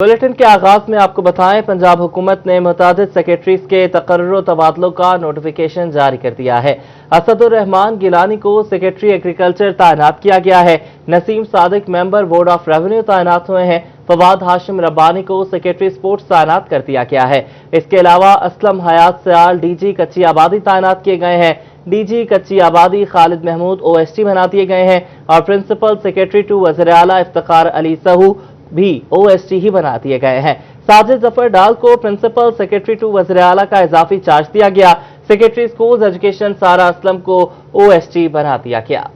Bulletin के आगाज में आपको बताएं, पंजाब हुकूमत ने मुतादिद सेक्रेटरीज के तकर्रुर तबादलों का नोटिफिकेशन जारी कर दिया है। असदुर रहमान गिलानी को सेक्रेटरी एग्रीकल्चर तैनात किया गया है। Naseem Sadiq member board of revenue तैनात हुए हैं। फवाद हाशिम रब्बानी को सेक्रेटरी स्पोर्ट्स तैनात कर दिया गया है। इसके अलावा असलम हयात सयाल डीजी कच्ची आबादी तैनात किए गए हैं। डीजी कच्ची आबादी खालिद महमूद ओएसटी बना दिए गए हैं और प्रिंसिपल सेक्रेटरी टू वज़ीर आला इफ्तिखार अली सहू भी ओएसटी ही बना दिए गए हैं। साजिद जफर डाल को प्रिंसिपल सेक्रेटरी टू वज़ीर आला का इजाफी चार्ज दिया गया। सेक्रेटरी स्कूल्स एजुकेशन सारा असलम को ओएसटी बना दिया गया।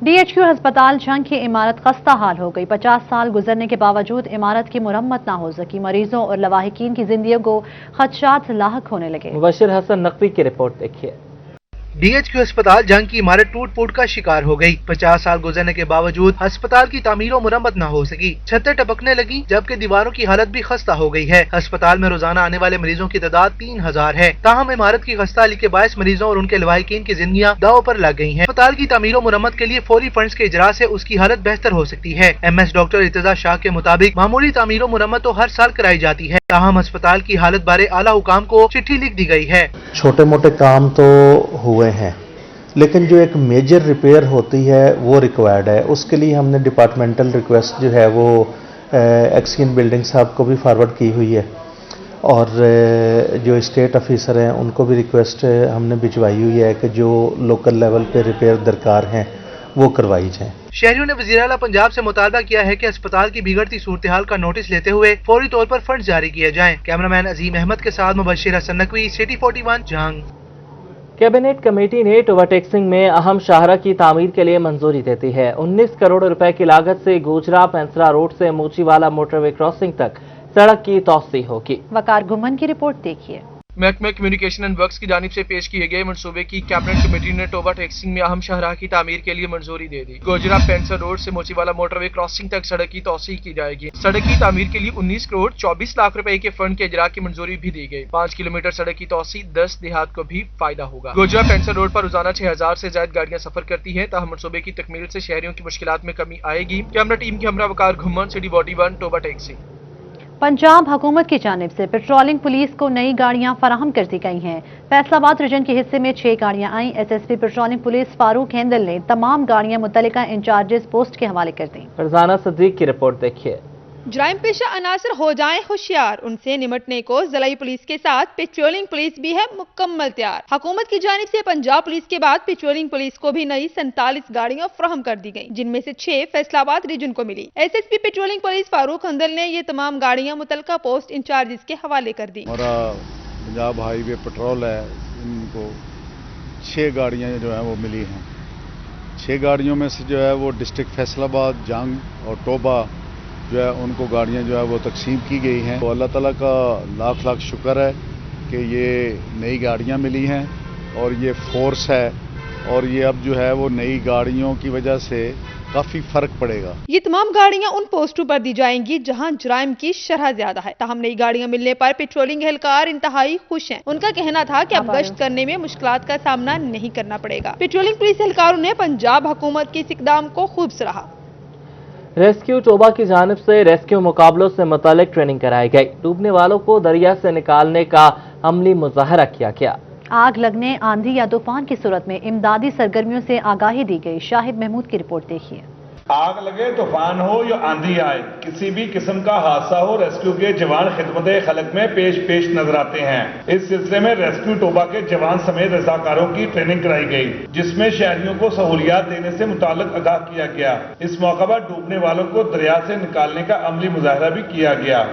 डीएचक्यू अस्पताल जंग की इमारत खस्ता हाल हो गई। 50 साल गुजरने के बावजूद इमारत की मुरम्मत ना हो सकी। मरीजों और लवाहिकीन की जिंदगी को खदशात लाहक होने लगे। मुबशिर हसन नकवी की रिपोर्ट देखिए। डीएचक्यू अस्पताल जंग की इमारत टूट फूट का शिकार हो गई। 50 साल गुजरने के बावजूद अस्पताल की तामीर और मुरम्मत न हो सकी। छतें टपकने लगी जबकि दीवारों की हालत भी खस्ता हो गई है। अस्पताल में रोजाना आने वाले मरीजों की तादाद 3000 है। ताहम इमारत की खस्ता हाली के बायस मरीजों और उनके लवाहिकीन की जिंदगियां दांव पर लग गई हैं। अस्पताल की तामीर और मुरम्मत के लिए फौरी फंड्स के इजरा से उसकी हालत बेहतर हो सकती है। MS डॉक्टर इर्तिजा शाह के मुताबिक मामूली तामीर और मुरम्मत तो हर साल कराई जाती है। ताहम अस्पताल की हालत बारे आला हुकाम को चिट्ठी लिख दी गई है। छोटे मोटे काम तो हुए हैं, लेकिन जो एक मेजर रिपेयर होती है वो रिक्वायर्ड है। उसके लिए हमने डिपार्टमेंटल रिक्वेस्ट जो है वो एक्सकिन बिल्डिंग साहब को भी फॉरवर्ड की हुई है और जो स्टेट ऑफिसर हैं उनको भी रिक्वेस्ट हमने भिजवाई हुई है कि जो लोकल लेवल पे रिपेयर दरकार हैं वो करवाई जाए। शहरियों ने वज़ीर आला पंजाब से मुतालबा किया है कि अस्पताल की बिगड़ती सूरत हाल का नोटिस लेते हुए फौरी तौर पर फंड जारी किए जाएं। कैमरामैन अजीम अहमद के साथ मुबशिर हसन नकवी, सिटी 41 जंग। कैबिनेट कमेटी ने ओवरटेक्सिंग में अहम शाहरा की तामीर के लिए मंजूरी देती है। 19 करोड़ रुपए की लागत से गोजरा पेंसरा रोड से मोचीवाला मोटरवे क्रॉसिंग तक सड़क की तौसी होगी। वकार घुमन की रिपोर्ट देखिए। महकमा कम्युनिकेशन एंड वर्क्स की जानिब से पेश किए गए मनसूबे की कैबिनेट कमेटी ने टोबा टैक्सिंग में अहम शाहराह की तामीर के लिए मंजूरी दे दी। गोजरा पेंसर रोड से मोचीवाला मोटरवे क्रॉसिंग तक सड़क की तौसी की जाएगी। सड़क की तामीर के लिए 19 करोड़ 24 लाख रुपए के फंड के इजरा की मंजूरी भी दी गई। 5 किलोमीटर सड़क की तौसी 10 देहात को भी फायदा होगा। गोजरा पेंसर रोड पर रोजाना 6000 से ज्यादा गाड़ियां सफर करती है। ताहम मनसूबे की तकमील से शहरियों की मुश्किलात में कमी आएगी। कैमरा टीम के हमरा वकार घुमन, सिटी 41 टोबा टैक्सिंग। पंजाब हुकूमत की जानिब से पेट्रोलिंग पुलिस को नई गाड़ियां फराहम कर दी गई हैं। फैसलाबाद रीजन के हिस्से में 6 गाड़ियां आईं। SSP पेट्रोलिंग पुलिस फारूक हेंदल ने तमाम गाड़ियां मुतल्लिका इंचार्जेस पोस्ट के हवाले कर दी। फरजाना सदीक की रिपोर्ट देखिए। जराइम पेशा अनासर हो जाएं होशियार, उनसे निमटने को ज़िलाई पुलिस के साथ पेट्रोलिंग पुलिस भी है मुकम्मल तैयार। हुकूमत की जानिब से पंजाब पुलिस के बाद पेट्रोलिंग पुलिस को भी नई 47 गाड़ियां फराहम कर दी गयी, जिनमें से 6 फैसलाबाद रीजन को मिली। SSP पेट्रोलिंग पुलिस फारूक हंदल ने ये तमाम गाड़ियां मुतल्लिका पोस्ट इंचार्जेस के हवाले कर दी। हमारा पंजाब हाईवे पेट्रोल है, इनको 6 गाड़ियां जो है वो मिली हैं। 6 गाड़ियों में से जो है वो डिस्ट्रिक्ट फैसलाबाद, जंग और टोबा जो है उनको गाड़ियां जो है वो तकसीम की गई हैं। तो अल्लाह ताला का लाख लाख शुक्र है कि ये नई गाड़ियां मिली हैं और ये फोर्स है और ये अब जो है वो नई गाड़ियों की वजह से काफी फर्क पड़ेगा। ये तमाम गाड़ियां उन पोस्टों पर दी जाएंगी जहां जराइम की शरह ज्यादा है। ताहम नई गाड़ियां मिलने पर पेट्रोलिंग एहलकार इंतहाई खुश हैं। उनका कहना था कि अब गश्त करने में मुश्किलात का सामना नहीं करना पड़ेगा। पेट्रोलिंग पुलिस एहलकारों ने पंजाब हुकूमत के इस इक़दाम को खूब सराहा। रेस्क्यू टोबा की जानिब से रेस्क्यू मुकाबलों से मुतालिक ट्रेनिंग कराई गई। डूबने वालों को दरिया से निकालने का अमली मुजाहरा किया गया। आग लगने, आंधी या तूफान की सूरत में इमदादी सरगर्मियों से आगाही दी गई। शाहिद महमूद की रिपोर्ट देखिए। आग लगे, तूफान हो या आंधी आए, किसी भी किस्म का हादसा हो, रेस्क्यू के जवान खिदमत खलक में पेश नजर आते हैं। इस सिलसिले में रेस्क्यू टोबा के जवान समेत रजाकारों की ट्रेनिंग कराई गई, जिसमें शहरियों को सहूलियात देने से मुताल्लिक आगाह किया गया। इस मौका पर डूबने वालों को दरिया से निकालने का अमली मुजाहरा भी किया गया।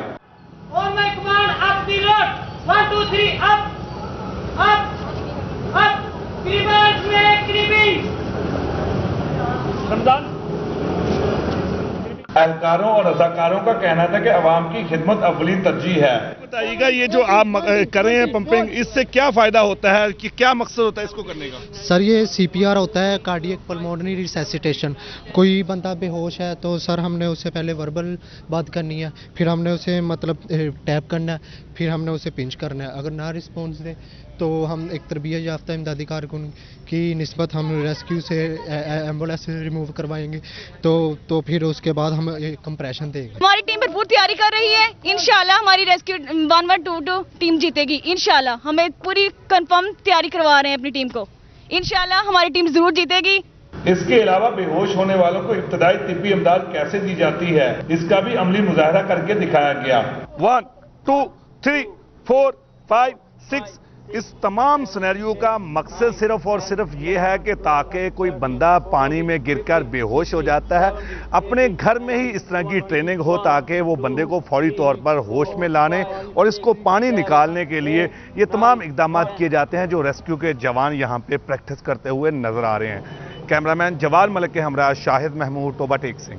एहलकारों और रजाकारों का कहना था कि अवाम की खिदमत अव्वलीन तरजीह है। बताइएगा, ये जो आप कर रहे हैं पंपिंग, इससे क्या फायदा होता है कि क्या मकसद होता है इसको करने का? सर ये CPR होता है, कार्डियक पल्मोनरी रिसैसिटेशन। कोई बंदा बेहोश है तो सर हमने उससे पहले वर्बल बात करनी है, फिर हमने उसे मतलब टैप करना है, फिर हमने उसे पिंच करना है। अगर ना रिस्पॉन्स दे तो हम एक तरबियत याफ्ता इमदादी कारकुन की निस्बत हम रेस्क्यू से एम्बुलेंस से रिमूव करवाएंगे, तो फिर उसके बाद हम कंप्रेशन देंगे। हमारी टीम भरपूर तैयारी कर रही है, इंशाल्लाह हमारी रेस्क्यू 1122 टीम जीतेगी। इंशाल्लाह हमें पूरी कंफर्म तैयारी करवा रहे हैं अपनी टीम को, इंशाल्लाह हमारी टीम जरूर जीतेगी। इसके अलावा बेहोश होने वालों को इब्तदाई तिब्बी इमदाद कैसे दी जाती है, इसका भी अमली मुजाहरा करके दिखाया गया। 1 2 3 4 5 6 इस तमाम सिनेरियो का मकसद सिर्फ और सिर्फ ये है कि ताकि कोई बंदा पानी में गिरकर बेहोश हो जाता है, अपने घर में ही इस तरह की ट्रेनिंग हो ताकि वो बंदे को फौरी तौर पर होश में लाने और इसको पानी निकालने के लिए ये तमाम इकदाम किए जाते हैं जो रेस्क्यू के जवान यहाँ पे प्रैक्टिस करते हुए नजर आ रहे हैं। कैमरामैन जवाल मलिक के हमरा शाहिद महमूद, टोबा टेक सिंह।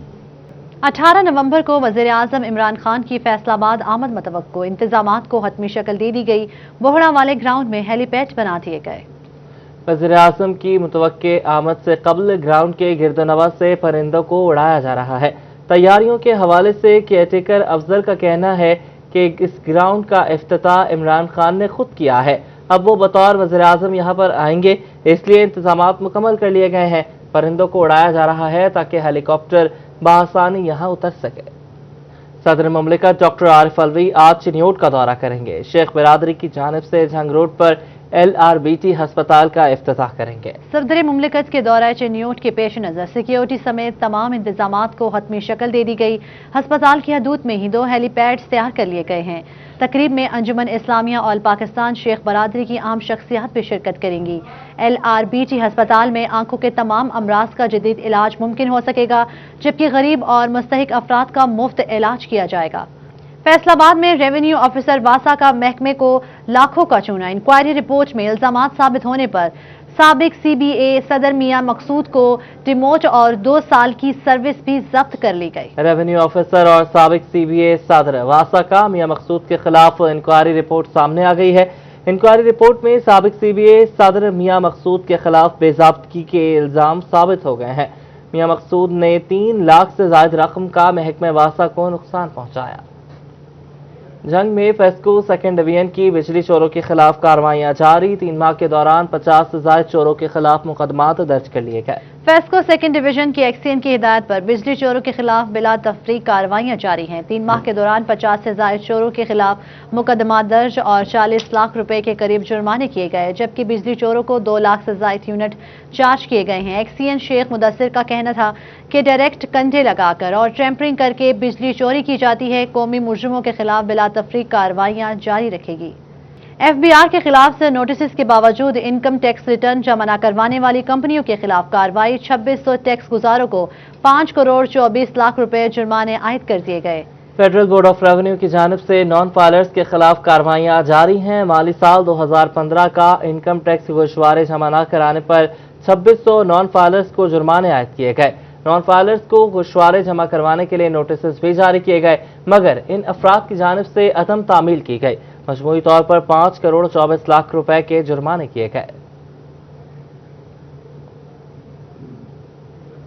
18 नवंबर को वज़ीर आज़म इमरान खान की फैसलाबाद आमद मतवक्को, इंतजामात को हतमी शक्ल दे दी गई। बोहड़ा वाले ग्राउंड में हेलीपैड बना दिए गए। वज़ीर आज़म की मुतवक्के आमद से कबल ग्राउंड के गिरदोनवा से परिंदों को उड़ाया जा रहा है। तैयारियों के हवाले से केयरटेकर अफजल का कहना है कि इस ग्राउंड का इफ्तिताह इमरान खान ने खुद किया है। अब वो बतौर वज़ीर आज़म यहाँ पर आएंगे, इसलिए इंतजामात मुकम्मल कर लिए गए हैं। परिंदों को उड़ाया जा रहा है ताकि हेलीकॉप्टर बआसानी यहाँ उतर सके। सदर मुमलिकत डॉक्टर आरिफ अलवी आज चिन्योट का दौरा करेंगे। शेख बिरादरी की जानिब से झंग रोड पर LRBT हस्पताल का इफ्तिताह करेंगे। सदर मुमलिकत के दौरा चिन्योट के पेश नज़र सिक्योरिटी समेत तमाम इंतजामात को हतमी शक्ल दे दी गई। हस्पताल की हदूद में ही 2 हेलीपैड तैयार कर लिए गए हैं। तकरीब में अंजुमन इस्लामिया ऑल पाकिस्तान शेख बरादरी की आम शख्सियात भी शिरकत करेंगी। LRBT हस्पताल में आंखों के तमाम अमराज का जदीद इलाज मुमकिन हो सकेगा, जबकि गरीब और मुस्तहिक अफराद का मुफ्त इलाज किया जाएगा। फैसलाबाद में रेवेन्यू ऑफिसर वासा का महकमे को लाखों का चूना। इंक्वायरी रिपोर्ट में इल्जामात साबित होने पर साबिक CBA सदर मियां मकसूद को डिमोट और 2 साल की सर्विस भी जब्त कर ली गई। रेवेन्यू ऑफिसर और साबिक CBA सदर वासा का मियां मकसूद के खिलाफ इंक्वायरी रिपोर्ट सामने आ गई है। इंक्वायरी रिपोर्ट में साबिक CBA सदर मियां मकसूद के खिलाफ बेज़ाब्तगी के इल्जाम साबित हो गए हैं। मियां मकसूद ने 3 लाख से ज्यादा रकम का महकमे वासा को नुकसान पहुंचाया। जंग में फेस्को 2nd डिवीजन की बिजली चोरों के खिलाफ कार्रवाइयां जारी। 3 माह के दौरान 50 से ज्यादा चोरों के खिलाफ मुकदमात दर्ज कर लिए गए। फेस्को 2nd डिवीजन की एक्सीएन की हिदायत पर बिजली चोरों के खिलाफ बिला तफरीक कार्रवाइयां जारी हैं। 3 माह के दौरान 50 से ज्यादा चोरों के खिलाफ मुकदमा दर्ज और 40 लाख रुपए के करीब जुर्माने किए गए, जबकि बिजली चोरों को 2 लाख से ज्यादा यूनिट चार्ज किए गए हैं। एक्सीएन शेख मुदस्सिर का कहना था कि डायरेक्ट कंधे लगाकर और टेम्परिंग करके बिजली चोरी की जाती है। कौमी मुजरिमों के खिलाफ बिला तफरीक कार्रवाइयां जारी रखेगी। FBR के खिलाफ से नोटिस के बावजूद इनकम टैक्स रिटर्न जमा न करवाने वाली कंपनियों के खिलाफ कार्रवाई। 2600 टैक्स गुजारों को 5 करोड़ 24 लाख रुपए जुर्माने आयद कर दिए गए। फेडरल बोर्ड ऑफ रेवेन्यू की जानिब से नॉन फाइलर्स के खिलाफ कार्रवाइयां जारी हैं। माली साल 2015 का इनकम टैक्स गोशवारे जमा न कराने पर 2600 नॉन फाइलर्स को जुर्माने आयद किए गए। नॉन फाइलर्स को गोशवारे जमा करवाने के लिए नोटिस भी जारी किए गए, मगर इन अफराद की जानिब से अदम तामील की गई। मजमूई तौर पर 5 करोड़ 24 लाख रुपए के जुर्माने किए गए।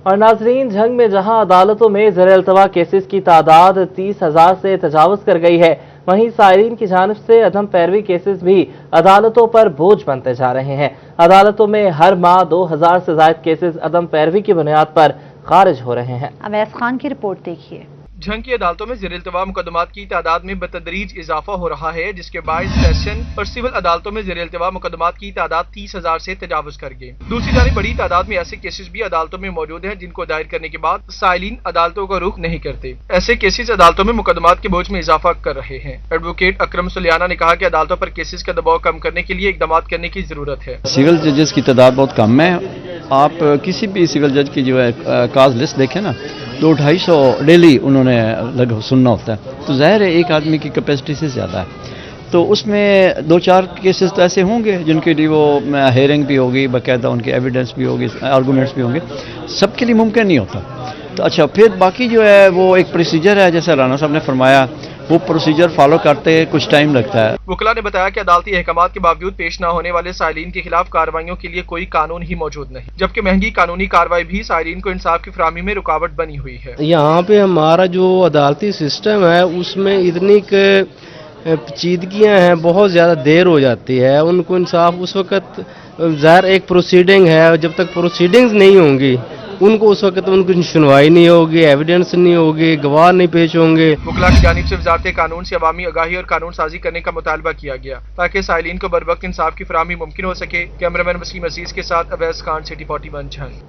और नाजरीन, जंग में जहां अदालतों में ज़ेर-ए-इल्तवा केसेस की तादाद 30,000 से तजावुज कर गई है, वहीं साइरीन की जानिब से अदम पैरवी केसेस भी अदालतों पर बोझ बनते जा रहे हैं। अदालतों में हर माह 2000 से ज्यादा केसेस अदम पैरवी की बुनियाद पर खारिज हो रहे हैं। अवैस खान की रिपोर्ट देखिए। जंग की अदालतों में ज़ेर-ए-इल्तवा मुकदमात की तादाद में बतदरीज इजाफा हो रहा है, जिसके बायस सेशन और सिविल अदालतों में ज़ेर-ए-इल्तवा मुकदमात की तादाद 30,000 से तजावुज कर गई। दूसरी जानिब बड़ी तादाद में ऐसे केसेस भी अदालतों में मौजूद हैं जिनको दायर करने के बाद साइलिन अदालतों का रुख नहीं करते। ऐसे केसेस अदालतों में मुकदमात के बोझ में इजाफा कर रहे हैं। एडवोकेट अकरम सुलियाना ने कहा कि अदालतों पर केसेस का दबाव कम करने के लिए इकदाम करने की जरूरत है। सिविल जजेस की तादाद बहुत कम है। आप किसी भी सिविल जज की जो है काज लिस्ट देखें ना, 200-250 डेली उन्होंने लगभग सुनना होता है, तो जाहिर है एक आदमी की कैपेसिटी से ज़्यादा है। तो उसमें 2-4 केसेस तो ऐसे होंगे जिनके लिए वो हेयरिंग भी होगी, बाकायदा उनकी एविडेंस भी होगी, आर्गूमेंट्स भी होंगे। सबके लिए मुमकिन नहीं होता। तो अच्छा, फिर बाकी जो है वो एक प्रोसीजर है, जैसे राना साहब ने फरमाया, वो प्रोसीजर फॉलो करते कुछ टाइम लगता है। वकला ने बताया कि अदालती अहकामात के बावजूद पेश न होने वाले साइलिन के खिलाफ कार्रवाइयों के लिए कोई कानून ही मौजूद नहीं, जबकि महंगी कानूनी कार्रवाई भी साइलिन को इंसाफ की फराहमी में रुकावट बनी हुई है। यहाँ पे हमारा जो अदालती सिस्टम है उसमें इतनी پیچیدگیاں ہیں, بہت زیادہ دیر ہو جاتی ہے ان کو انصاف اس وقت. ظاہر ایک پروسیڈنگ ہے, جب تک پروسیڈنگز نہیں ہوں گی ان کو اس وقت ان کی سنوائی نہیں ہوگی, ایویڈنس نہیں ہوگی, گواہ نہیں پیش ہوں گے. وکلاء کی جانب سے وزارت قانون سے عوامی آگاہی اور قانون سازی کرنے کا مطالبہ کیا گیا تاکہ سائلین کو بروقت انصاف کی فراہمی ممکن ہو سکے. کیمرامین وسیم عزیز کے ساتھ اویس خان, سٹی 41 جھنگ.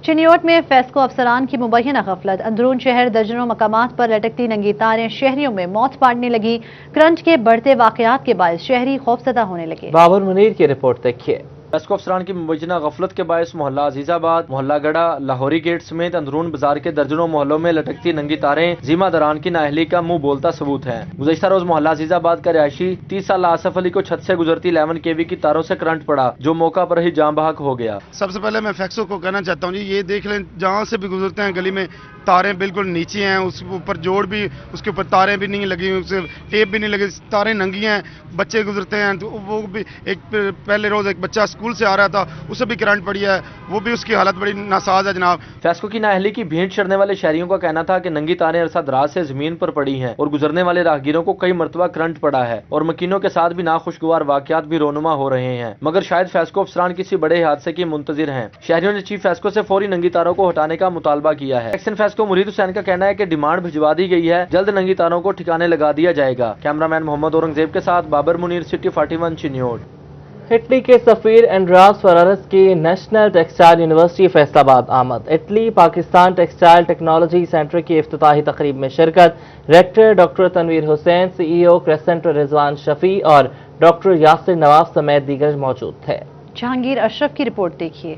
چنیوٹ میں فیسکو افسران کی مبینہ غفلت, اندرون شہر درجنوں مقامات پر لٹکتی ننگی تاریں شہریوں میں موت پاڑنے لگی. کرنٹ کے بڑھتے واقعات کے باعث شہری خوفزدہ ہونے لگے. بابر منیر کی رپورٹ دیکھیے. فیسکو افسران کی مبینہ غفلت کے باعث محلہ عزیز آباد, محلہ گڑھا, لاہوری گیٹ سمیت اندرون بازار کے درجنوں محلوں میں لٹکتی ننگی تاریں ذمہ داران کی نااہلی کا منہ بولتا ثبوت ہے. گزشتہ روز محلہ عزیز آباد کا رہائشی 30 سالہ آصف علی کو چھت سے گزرتی 11 kV کی تاروں سے کرنٹ پڑا جو موقع پر ہی جاں بحق ہو گیا. سب سے پہلے میں فیکسو کو کہنا چاہتا ہوں جی, یہ دیکھ لیں جہاں سے بھی گزرتے ہیں گلی میں تاریں بالکل نیچے ہیں, اس اوپر جوڑ بھی, اس کے اوپر تاریں بھی نہیں لگی, اس ٹیپ بھی نہیں لگی, تاریں ننگی ہیں. بچے گزرتے ہیں تو وہ بھی, ایک پہلے روز ایک بچہ اسکول سے آ رہا تھا, اسے بھی کرنٹ پڑی ہے, وہ بھی اس کی حالت بڑی ناساز ہے جناب. فیسکو کی نااہلی کی بھینٹ چڑھنے والے شہریوں کا کہنا تھا کہ ننگی تاریں عرصہ دراز سے زمین پر پڑی ہیں اور گزرنے والے راہگیروں کو کئی مرتبہ کرنٹ پڑا ہے اور مکینوں کے ساتھ بھی ناخوشگوار واقعات بھی رونما ہو رہے ہیں, مگر شاید فیسکو افسران کسی بڑے حادثے کی منتظر ہیں. شہریوں نے چیف فیسکو سے فوری ننگی تاروں کو ہٹانے کا مطالبہ کیا ہے. ایکشن فیسکو مرید حسین کا کہنا ہے کہ ڈیمانڈ بھجوا دی گئی ہے, جلد ننگی تاروں کو ٹھکانے لگا دیا جائے گا. کیمرامین محمد اورنگزیب کے ساتھ بابر منیر, سٹی 41 چنیوٹ. اٹلی کے سفیر اندریاس فرارس کی نیشنل ٹیکسٹائل یونیورسٹی فیصل آباد آمد. Italy Pakistan textile technology centre کی افتتاحی تقریب میں شرکت. ریکٹر ڈاکٹر تنویر حسین, CEO کریسنٹ رضوان شفیع اور ڈاکٹر یاسر نواف سمیت دیگر موجود تھے. جہانگیر اشرف کی رپورٹ دیکھیے.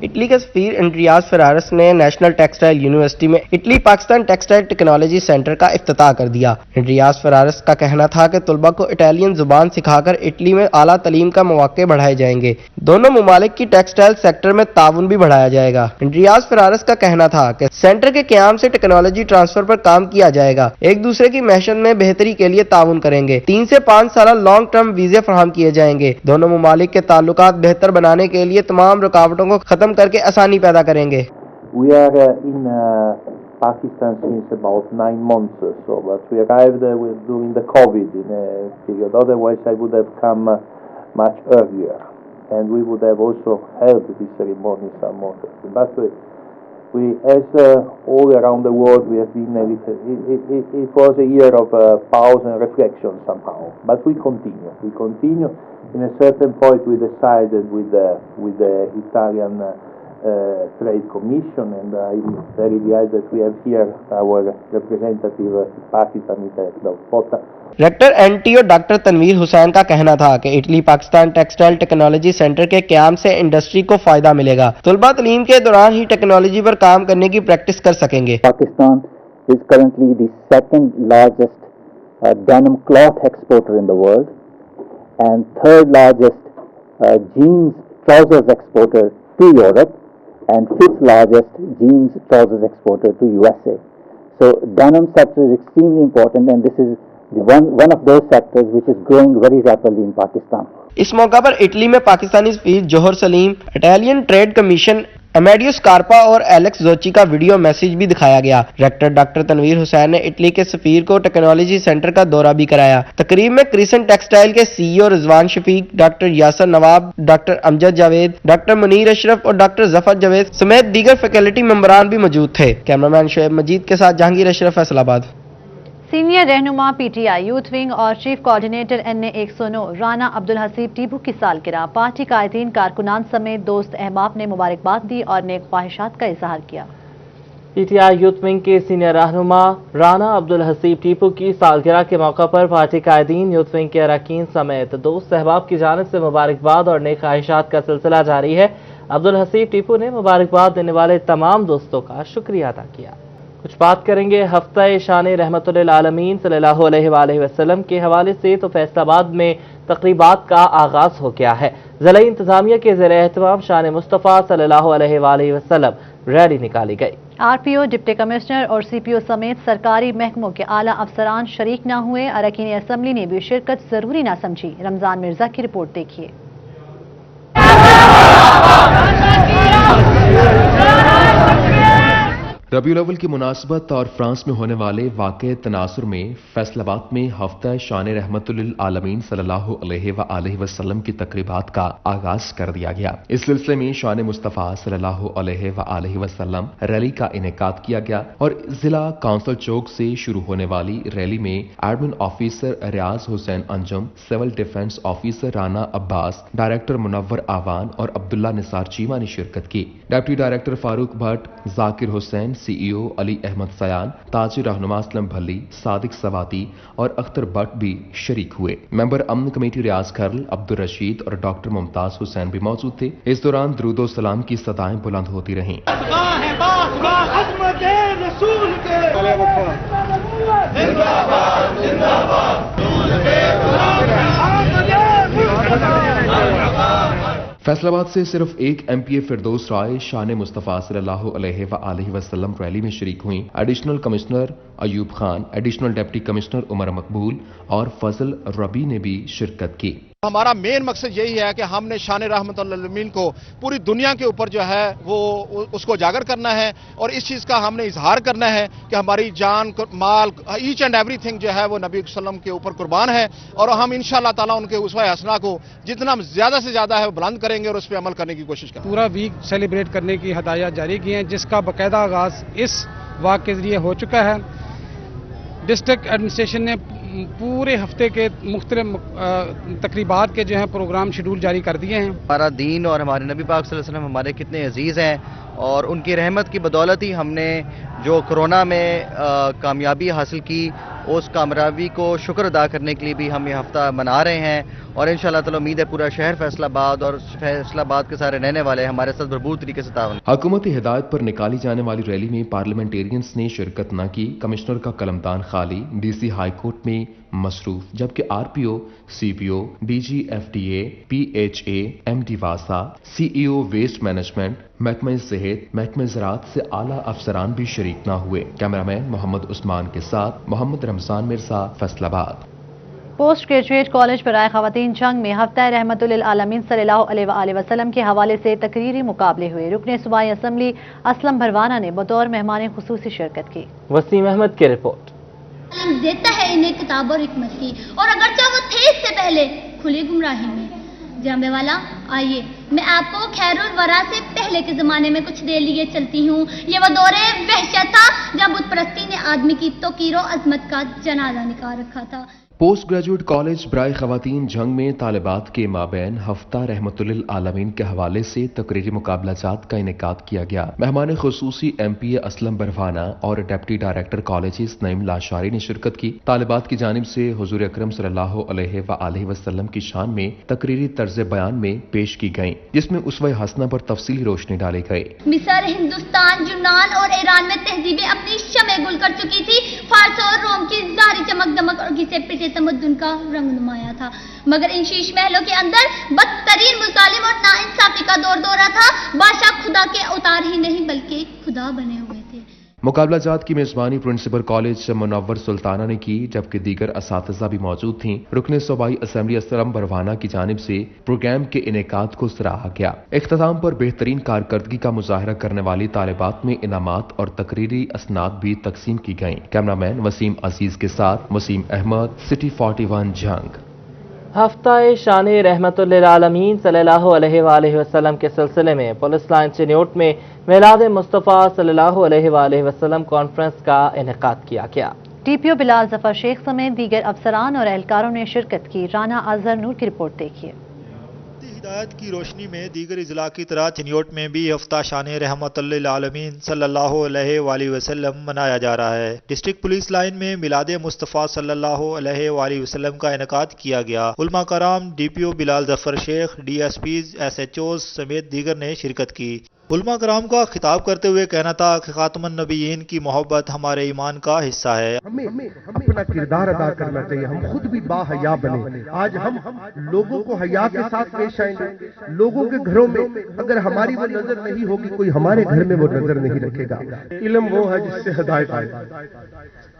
اٹلی کے سفیر اندریاس فرارس نے نیشنل ٹیکسٹائل یونیورسٹی میں Italy Pakistan textile technology centre کا افتتاح کر دیا. اندریاس فرارس کا کہنا تھا کہ طلباء کو اٹالین زبان سکھا کر اٹلی میں اعلیٰ تعلیم کا مواقع بڑھائے جائیں گے. دونوں ممالک کی ٹیکسٹائل سیکٹر میں تعاون بھی بڑھایا جائے گا. اندریاس فرارس کا کہنا تھا کہ سینٹر کے قیام سے ٹیکنالوجی ٹرانسفر پر کام کیا جائے گا, ایک دوسرے کی معیشت میں بہتری کے لیے تعاون کریں گے. 3 سے 5 سالہ لانگ ٹرم ویزے فراہم کیے جائیں گے. دونوں ممالک کے تعلقات بہتر بنانے کے لیے تمام رکاوٹوں کو ختم کر کے آسانی پیدا کریں گے. We are in Pakistan since about 9 months or so, but we arrived during the COVID period. Otherwise, I would have come much earlier, and we would have also held this ceremony some more. But we, as all around the world, we have been it was a year of pause and reflection somehow. But we continue. We continue. In a certain point, we decided with the Italian Trade Commission, and I'm very glad that we have here our representative Pakistan, Dr. Pota. Rector NTO doctor Tanveer Hussain کا کہنا تھا کہ اٹلی Pakistan textile technology centre کے قیام سے industry کو فائدہ ملے گا. طلباء تعلیم کے دوران ہی ٹیکنالوجی پر کام کرنے کی پریکٹس کر سکیں گے. Pakistan is currently the second largest denim cloth exporter in the world and third largest jeans trousers exporter to Europe and 5th largest jeans trousers exporter to USA. So denim sector is extremely important, and this is one of those sectors which is growing very rapidly in Pakistan. اس موقع پر Italy میں پاکستانی سفیر جوہر سلیم, Italian trade commission امیڈیو اسکارپا اور Alex زوچی کا video message بھی دکھایا گیا. Rector doctor Tanveer حسین نے Italy کے سفیر کو ٹیکنالوجی سینٹر کا دورہ بھی کرایا. تقریب میں کریسنٹ ٹیکسٹائل کے CEO رضوان شفیق, ڈاکٹر یاسر نواب, ڈاکٹر امجد جاوید, ڈاکٹر منیر اشرف اور ڈاکٹر ظفر جاوید سمیت دیگر فیکلٹی ممبران بھی موجود تھے. کیمرامین شعیب مجید کے ساتھ جہانگیر اشرف, فیصل آباد. سینئر رہنما PTI یوتھ ونگ اور chief coordinator NA 109 Rana Abdulhasib Tipu کی سالگرہ. پارٹی قائدین, کارکنان سمیت دوست احباب نے مبارکباد دی اور نیک خواہشات کا اظہار کیا. PTI یوتھ ونگ کے سینئر رہنما رانا عبدالحسیب ٹیپو کی سالگرہ کے موقع پر پارٹی قائدین, یوتھ ونگ کے اراکین سمیت دوست احباب کی جانب سے مبارکباد اور نیک خواہشات کا سلسلہ جاری ہے. عبدالحسیب ٹیپو نے مبارکباد دینے والے تمام دوستوں کا شکریہ ادا کیا. کچھ بات کریں گے ہفتہ شان رحمت للعالمین صلی اللہ علیہ وآلہ وسلم کے حوالے سے. تو فیصل آباد میں تقریبات کا آغاز ہو گیا ہے. ضلعی انتظامیہ کے زیر اہتمام شان مصطفیٰ صلی اللہ علیہ وآلہ وسلم ریلی نکالی گئی. RPO, ڈپٹی کمشنر اور CPO سمیت سرکاری محکموں کے اعلیٰ افسران شریک نہ ہوئے. اراکین اسمبلی نے بھی شرکت ضروری نہ سمجھی. رمضان مرزا کی رپورٹ دیکھیے. रबीउल अव्वल की मुनासबत और फ्रांस में होने वाले वाक़े तनासुर में फैसलाबाद में हफ्ता शान रहमतुल आलमीन सल्लल्लाहु अलैहि वसल्लम की तकरीबात का आगाज कर दिया गया। इस सिलसिले में शान मुस्तफ़ा सल्लल्लाहु अलैहि वसल्लम रैली का इनेकाद किया गया और जिला काउंसिल चौक से शुरू होने वाली रैली में admin officer Riaz Hussain Anjum, civil defence officer Rana Abbas, director Munawwar Awan और अब्दुल्ला निसार चीमा ने शिरकत की। Deputy director Farooq Bhatt, Zakir Hussain, CEO Ali Ahmed Sayan, ताजिर रहनुमा असलम भल्ली, सादिक सवाती और अख्तर भट्ट भी शरीक हुए। मेंबर अमन कमेटी रियाज खरल, अब्दुल रशीद और डॉक्टर मुमताज हुसैन भी मौजूद थे। इस दौरान दुरूदो सलाम की सदाएं बुलंद होती रहीं। फैसलाबाद से सिर्फ एक एमपीए फिरदौस राय शान मुस्तफ़ा सल्लल्लाहु अलैहि वसल्लम रैली में शरीक हुई। Additional commissioner Ayub Khan, additional deputy commissioner Umar Maqbool और फजल रबी ने भी शिरकत की। हमारा मेन मकसद यही है कि हमने शान रहमतुल आलमीन को पूरी दुनिया के ऊपर जो है वो उसको उजागर करना है और इस चीज़ का हमने इजहार करना है कि हमारी जान, माल, ईच एंड एवरीथिंग जो है वो नबी सल्लम के ऊपर कुर्बान है और हम इंशाअल्लाह ताला उनके उसवा हसना को जितना ज़्यादा से ज़्यादा है वो बुलंद करेंगे और उस पर अमल करने की कोशिश करेंगे। पूरा वीक सेलिब्रेट करने की हदायत जारी की हैं, जिसका बाकायदा आगाज इस वाक़ के जरिए हो चुका है। डिस्ट्रिक्ट एडमिनिस्ट्रेशन ने पूरे हफ्ते के मुख्तलिफ तकरीबात के जो है प्रोग्राम शेड्यूल जारी कर दिए हैं। हमारा दीन और हमारे नबी पाक सल्लल्लाहु अलैहि वसल्लम हमारे कितने अजीज़ हैं और उनकी रहमत की बदौलत ही हमने जो कोरोना में कामयाबी हासिल की, उस कामयाबी को शुक्र अदा करने के लिए भी हम ये हफ्ता मना रहे हैं और इंशाअल्लाह ताला उम्मीद है पूरा शहर फैसलाबाद और फैसलाबाद के सारे रहने वाले हमारे साथ भरपूर तरीके से ताउन। हुकूमती हिदायत पर निकाली जाने वाली रैली में पार्लियामेंटेरियंस ने शिरकत न की। कमिश्नर का कलमदान खाली, डीसी हाईकोर्ट में मसरूफ, जबकि RPO, CPO, DG FDA, PHA, MD वासा, सीईओ वेस्ट मैनेजमेंट, महकमा सेहत, महकमा ज़राअत से आला अफसरान भी शरीक न हुए। कैमरामैन मोहम्मद उस्मान के साथ Mohammad Ramzan Mirza, Faisalabad. Post graduate college बराए खवातीन जंग में हफ्ता रहमतुल आलमीन सल्लल्लाहु अलैहि वसल्लम के हवाले से तकरीरी मुकाबले हुए। रुकने सूबाई असम्बली असलम भरवाना ने बतौर मेहमान खुसूसी शिरकत की। वसीम अहमद की रिपोर्ट। देता है इन्हें किताब और हिकमत की और अगरचे वो थे इससे पहले खुली गुमराही में। जामे वाला, आइए मैं आपको खैरुल वरा से पहले के जमाने में कुछ देर लिए चलती हूँ। ये वो दौरे वहशत था जब बुत परस्ती ने आदमी की तौकीरो अजमत का जनाजा निकाल रखा था। पोस्ट ग्रेजुएट कॉलेज बराए खवातीन जंग में तालिबात के माबैन हफ्ता रहमतुल आलमीन के हवाले से तकरीरी मुकाबलाजात का इनेकाद किया गया। मेहमान खुसूसी एमपीए असलम बरवाना और deputy director colleges Naeem Lashari ने शिरकत की। तालिबात की जानिब से हुजूर अकरम सल्लल्लाहु अलैहि वसल्लम की शान में तकरीरी तर्ज बयान में पेश की गयी, जिसमें उसवा हसना पर तफसीली रोशनी डाली गई। मिस्र, हिंदुस्तान, यूनान और ईरान में तहजीबें अपनी शमे गुल कर चुकी थी। फारस और रोम की जारी चमक दमक और घिसे पिटे तमद्दुन का रंग नुमाया था, मगर इन शीश महलों के अंदर बदतरीन मुजालिम और नाइंसाफी का दौर दौरा था। बादशाह खुदा के अवतार ही नहीं बल्कि खुदा बने हुए थे। मुकाबलाजात की मेजबानी प्रिंसिपल कॉलेज मुनव्वर सुल्ताना ने की, जबकि दीगर असातिज़ा भी मौजूद थीं। रुकने सूबाई असम्बली असलम बरवाना की जानिब से प्रोग्राम के इनेकाद को सराहा गया। इख्तिताम पर बेहतरीन कारकर्दगी का मुजाहरा करने वाली तालिबात में इनामात और तकरीरी असनाद भी तकसीम की गयी। कैमरामैन वसीम अजीज के साथ वसीम अहमद, सिटी 41 जंग। हफ्ता शान रहमतुल आलमीन सल्लल्लाहु अलैहि वसल्लम के सिलसिले में पुलिस लाइन चिन्योट में मिलाद मुस्तफ़ा सल्लल्लाहु अलैहि वसल्लम कॉन्फ्रेंस का इनेकाद किया गया। टीपीओ बिलाल जफर शेख समेत दीगर अफसरान और एहलकारों ने शिरकत की। राना अजहर नूर की रिपोर्ट देखिए। हिदायत की रोशनी में दीगर इजला की तरह चिन्योट में भी हफ्ता शान रहमतुल आलमीन सल्लल्लाहु अलैहि वसल्लम मनाया जा रहा है। डिस्ट्रिक्ट पुलिस लाइन में मिलाद मुस्तफ़ा सल्लल्लाहु अलैहि वसल्लम का इनेकाद किया गया। उलमा कराम, DPO Bilal Zafar Sheikh, DSPs, SHOs समेत दीगर ने शिरकत की। उलमा कराम का खिताब करते हुए कहना था कि खातमुन नबीयीन की मोहब्बत हमारे ईमान का हिस्सा है। हमें अपना किरदार अदा करना चाहिए, हम खुद भी बाहया बने। आज हम लोगों को हया के साथ पेश आएंगे। लोगों के घरों में अगर हमारी वो नजर नहीं होगी, कोई हमारे घर में वो नजर नहीं रखेगा। इल्म वो है जिससे हिदायत आए।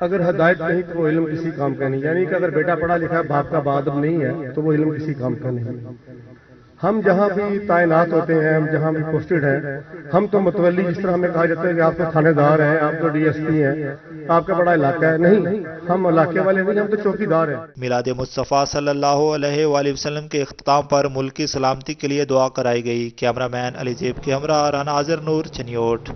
अगर हिदायत नहीं तो वो इल्म किसी काम का नहीं। यानी कि अगर बेटा पढ़ा लिखा है, बाप का बादब नहीं है, तो वो इल्म किसी काम का नहीं। हम जहाँ भी तैनात होते हैं, हम जहाँ भी पोस्टेड हैं, हम तो मुतवल्ली, जिस तरह हमें कहा जाता है कि आप तो थानेदार हैं, आप तो डीएसपी हैं, आपका बड़ा इलाका है, नहीं, हम इलाके वाले नहीं, हम तो चौकीदार हैं। मिलाद मुस्तफ़ा सल्लल्लाहु अलैहि वसल्लम के इख्तिताम पर मुल्क की सलामती के लिए दुआ कराई गई। कैमरामैन अली जेब के हमरा नाज़िर नूर, चनियोट।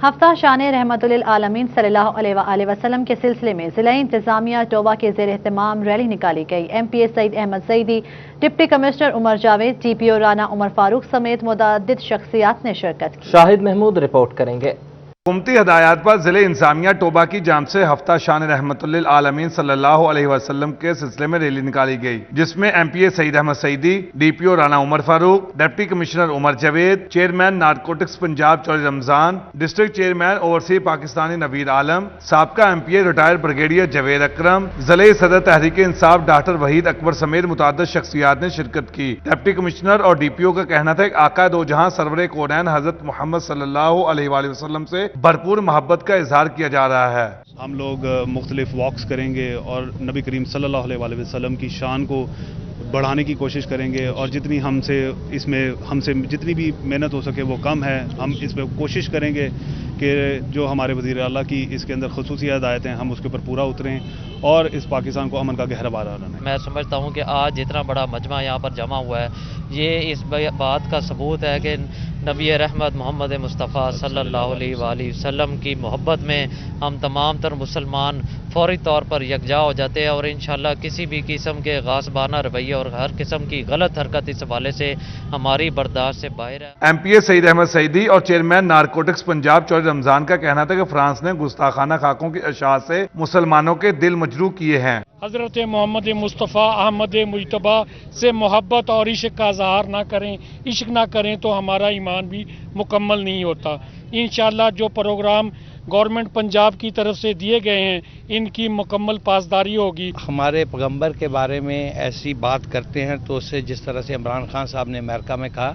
हफ्ता शान रहमतुल आलमीन सल्लल्लाहु अलैहि वसल्लम के सिलसिले में ज़िला इंतजामिया टोबा के ज़ेर एहतमाम रैली निकाली गई। MPA Saeed Ahmed Saeedi, deputy commissioner Umar Javed, TPO Rana Umar Farooq समेत मुतअद्दिद शख्सियात ने शिरकत की। शाहिद महमूद रिपोर्ट करेंगे। हुकूमती हदायत पर ज़िले इंतजामिया टोबा की जानिब से हफ्ता शान रहमतुल आलमीन सल्लल्लाहु अलैहि वसल्लम के सिलसिले में रैली निकाली गई, जिसमें MPA Saeed Ahmed Saeedi, DPO Rana Umar Farooq, deputy commissioner Umar Javed, chairman narcotics Punjab Chaudhry Ramzan, district chairman overseas Pakistani Naveed Alam, साबका MPA retired brigadier Javed Akram, ज़िले सदर तहरीक इंसाफ डॉक्टर वहीद अकबर समेत मुतअद्दिद शख्सियात ने शिरकत की। डिप्टी कमिश्नर और DPO का कहना था कि आका दो जहां सरवर कौनैन हजरत मोहम्मद सल्लल्लाहु अलैहि वसल्लम से भरपूर मोहब्बत का इजहार किया जा रहा है। हम लोग मुख्तलिफ वॉक्स करेंगे और नबी करीम सल्लल्लाहु अलैहि वसल्लम की शान को बढ़ाने की कोशिश करेंगे, और जितनी हमसे जितनी भी मेहनत हो सके वो कम है। हम इसमें कोशिश करेंगे कि जो हमारे वज़ीर आला की इसके अंदर ख़ुसूसी हिदायत हैं, हम उसके ऊपर पूरा उतरें और इस पाकिस्तान को अमन का गहरवारा बनाएं। मैं समझता हूँ कि आज जितना बड़ा मजमा यहाँ पर जमा हुआ है, ये इस बात का सबूत है कि नबी रहमत मोहम्मद मुस्तफ़ा सल्लल्लाहु अलैहि वसल्लम की मोहब्बत में हम तमाम तर मुसलमान फौरी तौर पर यकजा हो जाते हैं, और इंशाअल्लाह किसी भी किस्म के गासबाना रवैये और हर किस्म की गलत हरकत इस हवाले से हमारी बर्दाश्त से बाहर है। MPA सईद अहमद सईदी और चेयरमैन नारकोटिक्स पंजाब चौधरी रमजान का कहना था कि फ्रांस ने गुस्ताखाना खाकों की अशाअत से मुसलमानों के दिल मजरूह किए हैं। हज़रत मोहम्मद मुस्तफ़ा अहमद मुजतबा से मोहब्बत और इश्क का इज़हार ना करें, इश्क ना करें तो हमारा ईमान भी मुकम्मल नहीं होता। इंशाअल्लाह जो प्रोग्राम गवर्नमेंट पंजाब की तरफ से दिए गए हैं, इनकी मुकम्मल पासदारी होगी। हमारे पैगम्बर के बारे में ऐसी बात करते हैं तो उससे जिस तरह से इमरान खान साहब ने अमेरिका में कहा,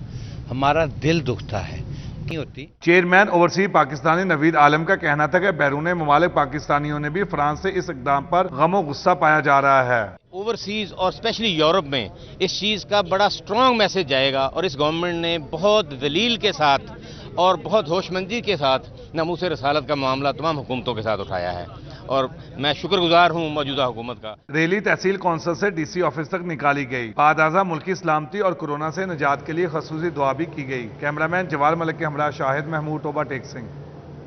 हमारा दिल दुखता है। नहीं होती। चेयरमैन ओवरसी पाकिस्तानी नवीद आलम का कहना था कि बैरून ममालिक पाकिस्तानियों ने भी फ्रांस से इस इक़दाम पर गम और गुस्सा पाया जा रहा है। ओवरसीज और स्पेशली यूरोप में इस चीज़ का बड़ा स्ट्रॉन्ग मैसेज जाएगा, और इस गवर्नमेंट ने बहुत दलील के साथ और बहुत होशमंदी के साथ नामूस रसालत का मामला तमाम हुकूमतों के साथ उठाया है, और मैं शुक्रगुजार हूँ मौजूदा हुकूमत का। रैली तहसील कौंसिल से DC ऑफिस तक निकाली गई। बादाज़ा मुल्की सलामती और कोरोना से निजात के लिए खसूसी दुआ भी की गई। कैमरामैन जवाल मलिक के हमरा शाहिद महमूद, टोबा टेक सिंह।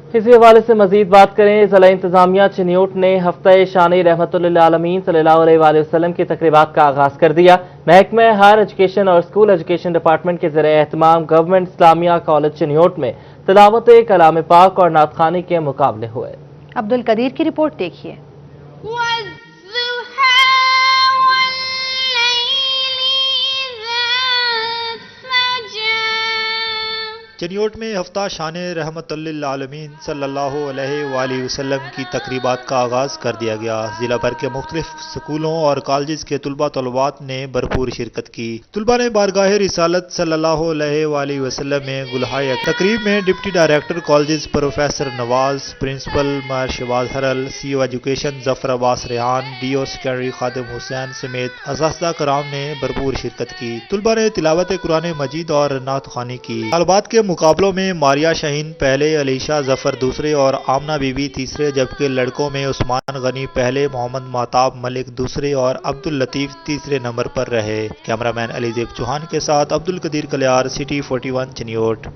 इसी हवाले से मजीद बात करें। ज़िला इंतजामिया चनियोट ने हफ्ता शान रहमतुल आलमीन सल्लल्लाहु अलैहि वसल्लम की तकरीबात का आगाज कर दिया। महकमा हायर एजुकेशन और स्कूल एजुकेशन डिपार्टमेंट के ज़रिए एहतमाम गवर्नमेंट इस्लामिया कॉलेज चनियोट में तिलावत कलाम पाक और नात ख़वानी के मुकाबले हुए। अब्दुल कदीर की रिपोर्ट देखिए। चनियोट में हफ्ता शान रहमतुल आलमीन सल्लल्लाहु अलैहि वसल्लम की तकरीबात का आगाज़ कर दिया गया। जिला भर के मुख्तलिफ स्कूलों और कॉलेज के तलबात ने भरपूर शिरकत की। तलबा ने बारगाह रिसालत सल्लल्लाहु अलैहि वसल्लम में गुलहाय तकरीब में deputy director college professor Nawaz, principal मार Shahbaz Haral, CO education Zafar Abbas Rehan, DO secretary Khadim Hussain समेत असातिज़ा कराम ने भरपूर शिरकत की। तलबा ने तिलावत कुरान मजीद और नात ख़वानी की। तलबात के मुकाबलों में मारिया शाहीन पहले, अलीशा जफर दूसरे और आमना बीबी तीसरे, जबकि लड़कों में उस्मान गनी पहले, मोहम्मद महताब मलिक दूसरे और अब्दुल लतीफ तीसरे नंबर पर रहे। कैमरामैन अलीजेब चौहान के साथ अब्दुल कदीर कलियार, सिटी 41 चनियोट।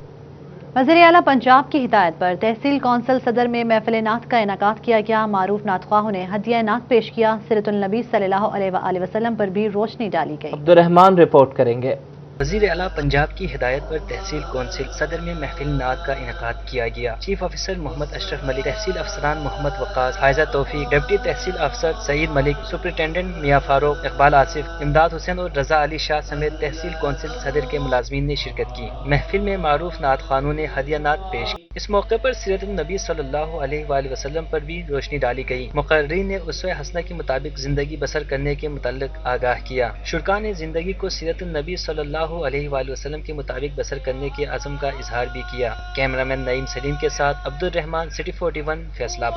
वज़ीर आला पंजाब की हिदायत पर तहसील कौंसिल सदर में महफिल नात का इनेकाद किया गया। मारूफ नातख्वाहों ने हदिया नात पेश किया। सीरतुल नबी सल्लल्लाहु अलैहि वसल्लम पर भी रोशनी डाली गई। अब्दुर्रहमान रिपोर्ट करेंगे। वज़ीर आला पंजाब की हिदायत पर तहसील कौंसिल सदर में महफिल नात का इनेकाद किया गया। चीफ ऑफिसर मोहम्मद अशरफ मलिक, तहसील अफसरान मोहम्मद वक़ास, हायजा तौफीक, डिप्टी तहसील अफसर सईद मलिक, सुपरिटेंडेंट मियां फारूक, इकबाल आसिफ, इमदाद हुसैन और रजा अली शाह समेत तहसील कौंसिल सदर के मुलाजमीन ने शिरकत की। महफिल में मारूफ नात खानों ने हदिया नात पेश की। इस मौके पर सीरत नबी सल्लल्लाहु अलैहि वसल्लम पर भी रोशनी डाली गई। मुक़र्रिरीन ने उसवे हसना के मुताबिक जिंदगी बसर करने के मुताल्लिक आगाह किया। शुरका ने जिंदगी को सीरत नबी सल्लल्लाहु अलैहि वसल्लम के मुताबिक बसर करने के अज़म का इजहार भी किया। कैमरामैन नईम सलीम के साथ अब्दुल रहमान, सिटी 41 फैसलाबाद।